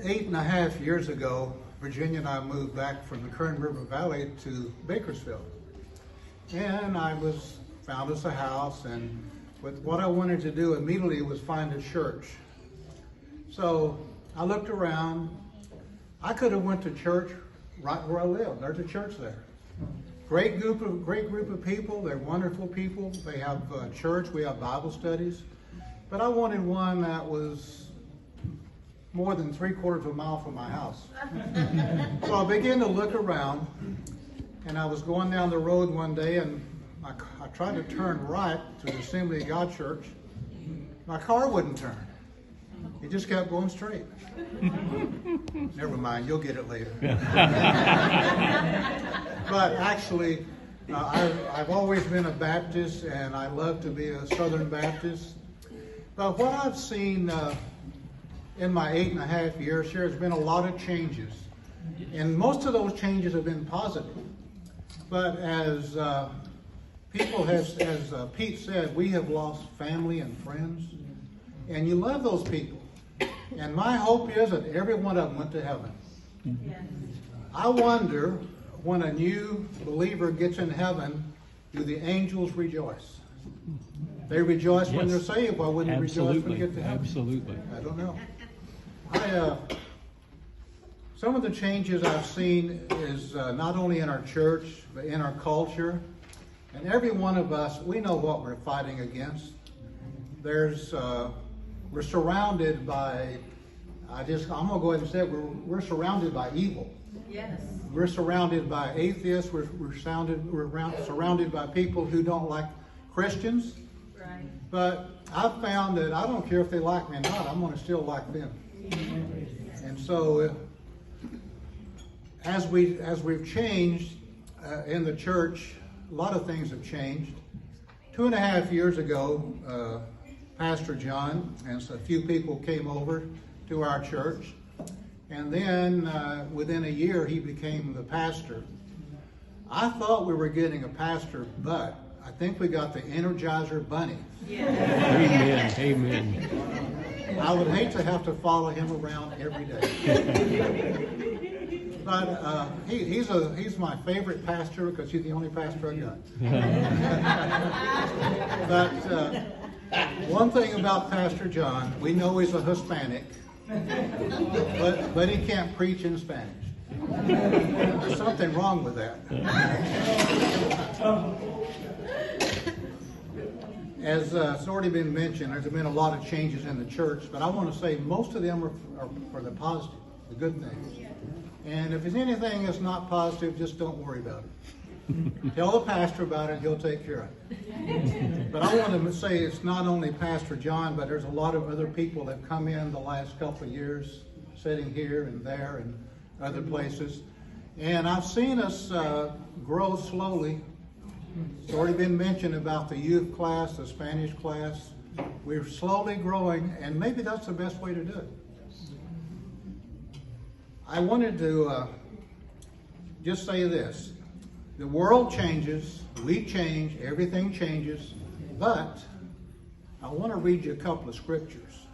8.5 years ago, Virginia and I moved back from the Kern River Valley to Bakersfield. And found us a house, and what I wanted to do immediately was find a church. So I looked around. I could have went to church right where I live. There's a church there. Great group of people. They're wonderful people. They have church. We have Bible studies. But I wanted one that was more than 3/4 of a mile from my house. So I began to look around, and I was going down the road one day, and I tried to turn right to the Assembly of God Church. My car wouldn't turn. It just kept going straight. Never mind, you'll get it later. But actually, I've always been a Baptist, and I love to be a Southern Baptist. But what I've seen in my 8.5 years here has been a lot of changes. And most of those changes have been positive. But as Pete said, we have lost family and friends. And you love those people. And my hope is that every one of them went to heaven. Yes. I wonder, when a new believer gets in heaven, do the angels rejoice? They rejoice when they're saved. Why wouldn't they rejoice when they get to heaven? Absolutely. I don't know. Some of the changes I've seen is not only in our church, but in our culture. And every one of us, we know what we're fighting against. We're surrounded by, I'm going to go ahead and say it, we're surrounded by evil. Yes. We're surrounded by atheists. We're surrounded by people who don't like Christians. Right. But I've found that I don't care if they like me or not, I'm going to still like them. And so, as we've changed in the church, a lot of things have changed. 2.5 years ago, Pastor John and a few people came over to our church. And then within a year, he became the pastor. I thought we were getting a pastor, but I think we got the Energizer Bunny. Yeah. Amen. Amen. I would hate to have to follow him around every day. But he's my favorite pastor because he's the only pastor I got. But one thing about Pastor John, we know he's a Hispanic, but he can't preach in Spanish. There's something wrong with that. As it's already been mentioned, there's been a lot of changes in the church, but I want to say most of them are for the positive, the good things. And if there's anything that's not positive, just don't worry about it. Tell the pastor about it, he'll take care of it. But I want to say it's not only Pastor John, but there's a lot of other people that come in the last couple of years, sitting here and there and other places. And I've seen us grow slowly. It's already been mentioned about the youth class, the Spanish class. We're slowly growing, and maybe that's the best way to do it. I wanted to just say this. The world changes, we change, everything changes, but I want to read you a couple of scriptures.